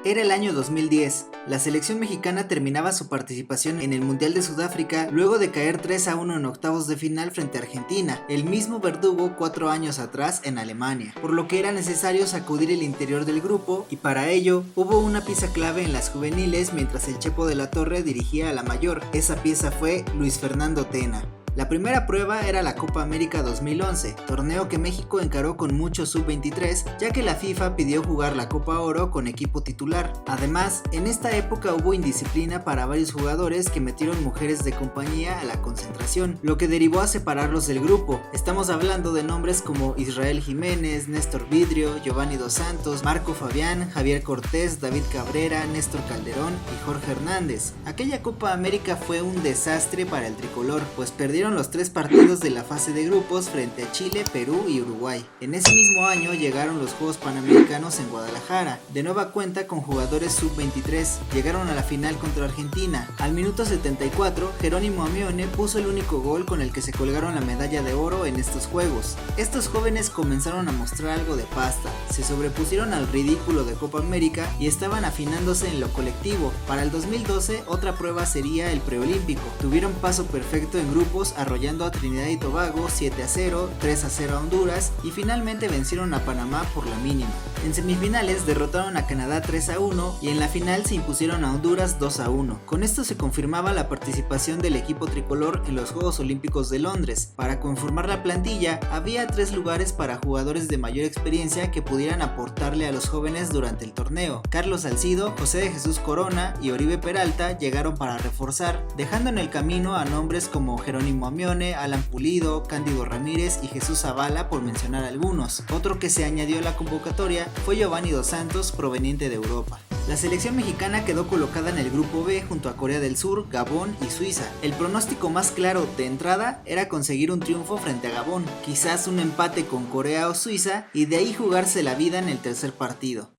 Era el año 2010. La selección mexicana terminaba su participación en el Mundial de Sudáfrica luego de caer 3-1 en octavos de final frente a Argentina, el mismo verdugo 4 años atrás en Alemania, por lo que era necesario sacudir el interior del grupo y para ello hubo una pieza clave en las juveniles mientras el Chepo de la Torre dirigía a la mayor. Esa pieza fue Luis Fernando Tena. La primera prueba era la Copa América 2011, torneo que México encaró con mucho sub-23, ya que la FIFA pidió jugar la Copa Oro con equipo titular. Además, en esta época hubo indisciplina para varios jugadores que metieron mujeres de compañía a la concentración, lo que derivó a separarlos del grupo. Estamos hablando de nombres como Israel Jiménez, Néstor Vidrio, Giovanni Dos Santos, Marco Fabián, Javier Cortés, David Cabrera, Néstor Calderón y Jorge Hernández. Aquella Copa América fue un desastre para el tricolor, pues perdieron los 3 partidos de la fase de grupos frente a Chile, Perú y Uruguay. En ese mismo año llegaron los Juegos Panamericanos en Guadalajara, de nueva cuenta con jugadores sub-23, llegaron a la final contra Argentina. Al minuto 74, Jerónimo Amione puso el único gol con el que se colgaron la medalla de oro en estos juegos. Estos jóvenes comenzaron a mostrar algo de pasta, se sobrepusieron al ridículo de Copa América y estaban afinándose en lo colectivo. Para el 2012, otra prueba sería el preolímpico. Tuvieron paso perfecto en grupos, arrollando a Trinidad y Tobago 7-0, 3-0 a Honduras y finalmente vencieron a Panamá por la mínima. En semifinales derrotaron a Canadá 3-1 y en la final se impusieron a Honduras 2-1. Con esto se confirmaba la participación del equipo tricolor en los Juegos Olímpicos de Londres. Para conformar la plantilla había 3 lugares para jugadores de mayor experiencia que pudieran aportarle a los jóvenes durante el torneo. Carlos Salcido, José de Jesús Corona y Oribe Peralta llegaron para reforzar, dejando en el camino a nombres como Jerónimo Amione, Alan Pulido, Cándido Ramírez y Jesús Zavala, por mencionar algunos. Otro que se añadió a la convocatoria fue Giovanni Dos Santos, proveniente de Europa. La selección mexicana quedó colocada en el grupo B junto a Corea del Sur, Gabón y Suiza. El pronóstico más claro de entrada era conseguir un triunfo frente a Gabón, quizás un empate con Corea o Suiza y de ahí jugarse la vida en el tercer partido.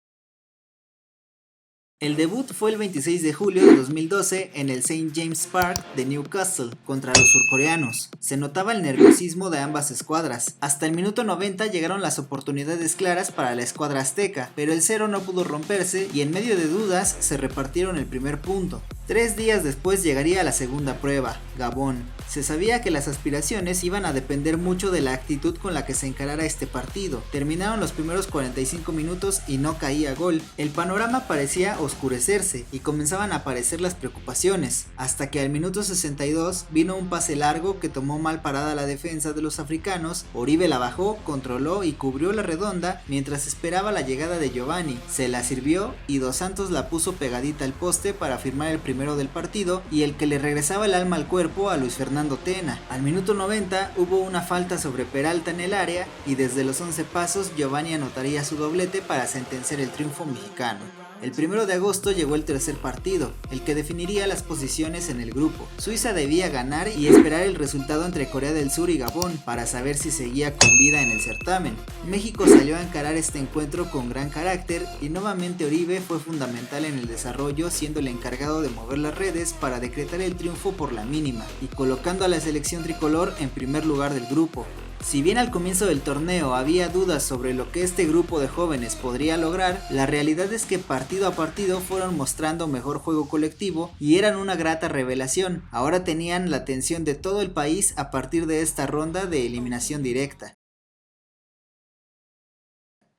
El debut fue el 26 de julio de 2012 en el St. James Park de Newcastle contra los surcoreanos. Se notaba el nerviosismo de ambas escuadras. Hasta el minuto 90 llegaron las oportunidades claras para la escuadra azteca, pero el cero no pudo romperse y en medio de dudas se repartieron el primer punto. 3 días después llegaría la segunda prueba, Gabón. Se sabía que las aspiraciones iban a depender mucho de la actitud con la que se encarara este partido. Terminaron los primeros 45 minutos y no caía gol. El panorama parecía oscurecerse y comenzaban a aparecer las preocupaciones, hasta que al minuto 62 vino un pase largo que tomó mal parada la defensa de los africanos. Oribe la bajó, controló y cubrió la redonda mientras esperaba la llegada de Giovanni. Se la sirvió y Dos Santos la puso pegadita al poste para firmar el primero del partido y el que le regresaba el alma al cuerpo a Luis Fernando Tena. Al minuto 90 hubo una falta sobre Peralta en el área y desde los 11 pasos Giovanni anotaría su doblete para sentenciar el triunfo mexicano. El 1 de agosto llegó el tercer partido, el que definiría las posiciones en el grupo. Suiza debía ganar y esperar el resultado entre Corea del Sur y Gabón para saber si seguía con vida en el certamen. México salió a encarar este encuentro con gran carácter y nuevamente Oribe fue fundamental en el desarrollo, siendo el encargado de mover las redes para decretar el triunfo por la mínima y colocando a la selección tricolor en primer lugar del grupo. Si bien al comienzo del torneo había dudas sobre lo que este grupo de jóvenes podría lograr, la realidad es que partido a partido fueron mostrando mejor juego colectivo y eran una grata revelación. Ahora tenían la atención de todo el país a partir de esta ronda de eliminación directa.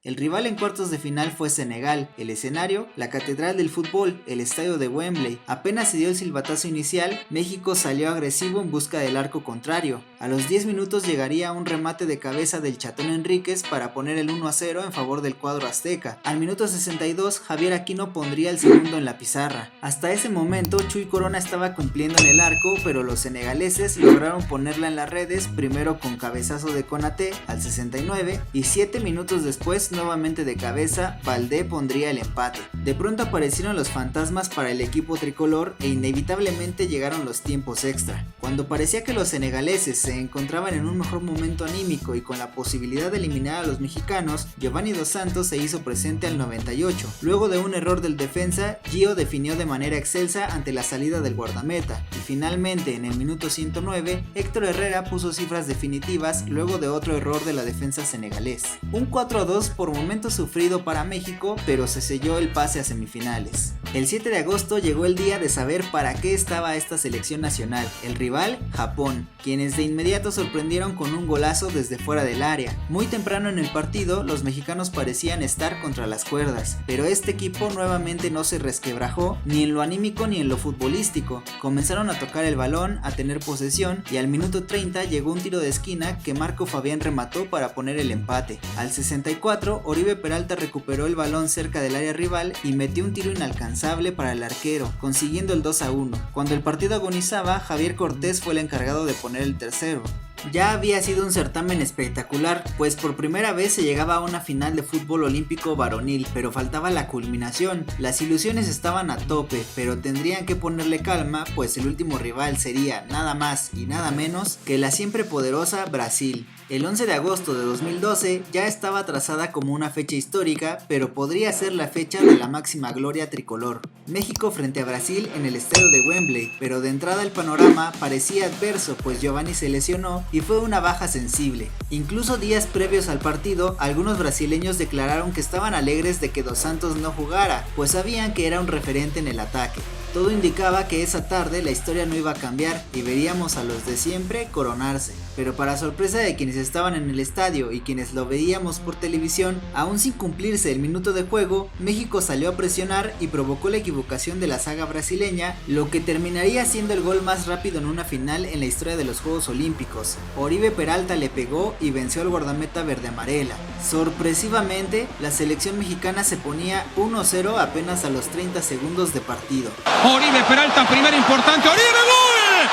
El rival en cuartos de final fue Senegal, el escenario, la catedral del fútbol, el estadio de Wembley. Apenas se dio el silbatazo inicial, México salió agresivo en busca del arco contrario. A los 10 minutos llegaría un remate de cabeza del Chatón Enríquez para poner el 1-0 en favor del cuadro azteca. Al minuto 62, Javier Aquino pondría el segundo en la pizarra. Hasta ese momento, Chuy Corona estaba cumpliendo en el arco, pero los senegaleses lograron ponerla en las redes, primero con cabezazo de Konaté al 69 y 7 minutos después nuevamente de cabeza, Valdé pondría el empate. De pronto aparecieron los fantasmas para el equipo tricolor e inevitablemente llegaron los tiempos extra. Cuando parecía que los senegaleses se encontraban en un mejor momento anímico y con la posibilidad de eliminar a los mexicanos, Giovanni Dos Santos se hizo presente al 98. Luego de un error del defensa, Gio definió de manera excelsa ante la salida del guardameta y finalmente en el minuto 109, Héctor Herrera puso cifras definitivas luego de otro error de la defensa senegalés. Un 4-2 por momentos sufrido para México, pero se selló el pase a semifinales. El 7 de agosto llegó el día de saber para qué estaba esta selección nacional. El rival, Japón, quienes de inmediato sorprendieron con un golazo desde fuera del área. Muy temprano en el partido, los mexicanos parecían estar contra las cuerdas, pero este equipo nuevamente no se resquebrajó ni en lo anímico ni en lo futbolístico. Comenzaron a tocar el balón, a tener posesión, y al minuto 30 llegó un tiro de esquina que Marco Fabián remató para poner el empate. Al 64, Oribe Peralta recuperó el balón cerca del área rival y metió un tiro inalcanzable para el arquero, consiguiendo el 2-1. Cuando el partido agonizaba, Javier Cortés fue el encargado de poner el tercero. Ya había sido un certamen espectacular, pues por primera vez se llegaba a una final de fútbol olímpico varonil, pero faltaba la culminación. Las ilusiones estaban a tope, pero tendrían que ponerle calma, pues el último rival sería nada más y nada menos que la siempre poderosa Brasil. El 11 de agosto de 2012 ya estaba trazada como una fecha histórica, pero podría ser la fecha de la máxima gloria tricolor. México frente a Brasil en el estadio de Wembley, pero de entrada el panorama parecía adverso, pues Giovanni se lesionó y fue una baja sensible. Incluso días previos al partido, algunos brasileños declararon que estaban alegres de que Dos Santos no jugara, pues sabían que era un referente en el ataque. Todo indicaba que esa tarde la historia no iba a cambiar y veríamos a los de siempre coronarse. Pero para sorpresa de quienes estaban en el estadio y quienes lo veíamos por televisión, aún sin cumplirse el minuto de juego, México salió a presionar y provocó la equivocación de la saga brasileña, lo que terminaría siendo el gol más rápido en una final en la historia de los Juegos Olímpicos. Oribe Peralta le pegó y venció al guardameta verde amarela. Sorpresivamente, la selección mexicana se ponía 1-0 apenas a los 30 segundos de partido. Oribe Peralta, primero importante, Oribe, ¡gol!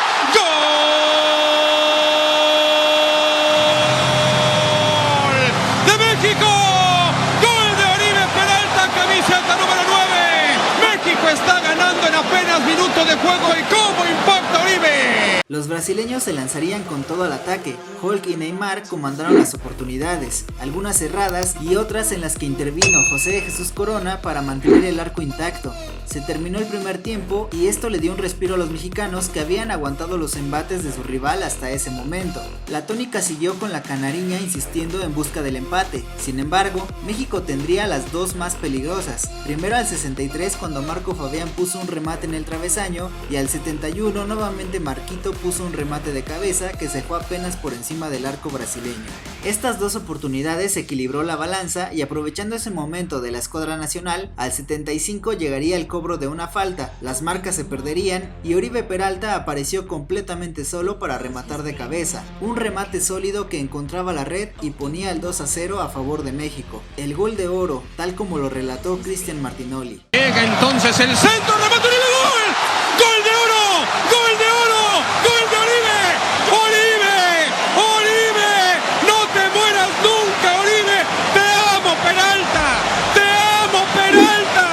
¡Gol de México! ¡Gol de Oribe Peralta, camiseta número 9! México está ganando en apenas minutos de juego y cómo impacta Oribe. Los brasileños se lanzarían con todo al ataque. Hulk y Neymar comandaron las oportunidades, algunas cerradas y otras en las que intervino José de Jesús Corona para mantener el arco intacto. Se terminó el primer tiempo y esto le dio un respiro a los mexicanos que habían aguantado los embates de su rival hasta ese momento. La tónica siguió con la canariña insistiendo en busca del empate. Sin embargo, México tendría las dos más peligrosas. Primero al 63 cuando Marco Fabián puso un remate en el travesaño y al 71 nuevamente Marquito puso un remate de cabeza que se fue apenas por encima del arco brasileño. Estas dos oportunidades equilibró la balanza y aprovechando ese momento de la escuadra nacional, al 75 llegaría el cobro de una falta, las marcas se perderían y Oribe Peralta apareció completamente solo para rematar de cabeza, un remate sólido que encontraba la red y ponía el 2-0 a favor de México. El gol de oro, tal como lo relató Cristian Martinoli. Llega entonces el centro, remate Oribe, ¡gol! ¡Gol de oro! ¡Gol de oro! ¡Gol de Oribe! ¡Oribe! ¡Oribe! ¡No te mueras nunca, Oribe! ¡Te amo, Peralta! ¡Te amo, Peralta!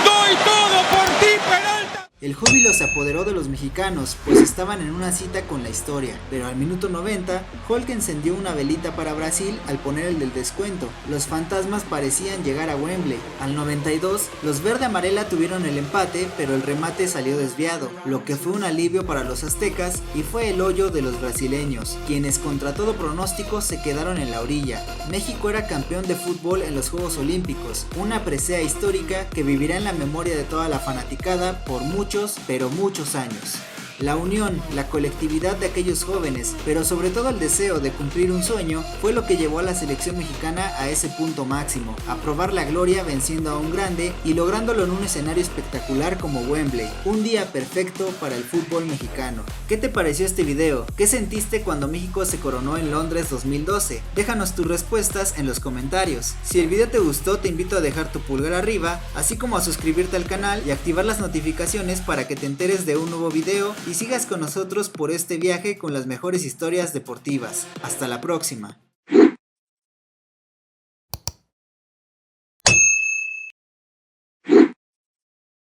¡Doy todo por ti, Peralta! El júbilo se apoderó de los mexicanos, pues estaban en una cita con la historia, pero al minuto 90, Hulk encendió una velita para Brasil al poner el del descuento. Los fantasmas parecían llegar a Wembley. Al 92, los verde amarela tuvieron el empate, pero el remate salió desviado, lo que fue un alivio para los aztecas y fue el hoyo de los brasileños, quienes contra todo pronóstico se quedaron en la orilla. México era campeón de fútbol en los Juegos Olímpicos, una presea histórica que vivirá en la memoria de toda la fanaticada por muchos, pero muchos años. La unión, la colectividad de aquellos jóvenes, pero sobre todo el deseo de cumplir un sueño, fue lo que llevó a la selección mexicana a ese punto máximo, a probar la gloria venciendo a un grande y lográndolo en un escenario espectacular como Wembley, un día perfecto para el fútbol mexicano. ¿Qué te pareció este video? ¿Qué sentiste cuando México se coronó en Londres 2012? Déjanos tus respuestas en los comentarios. Si el video te gustó, te invito a dejar tu pulgar arriba, así como a suscribirte al canal y activar las notificaciones para que te enteres de un nuevo video y sigas con nosotros por este viaje con las mejores historias deportivas. Hasta la próxima.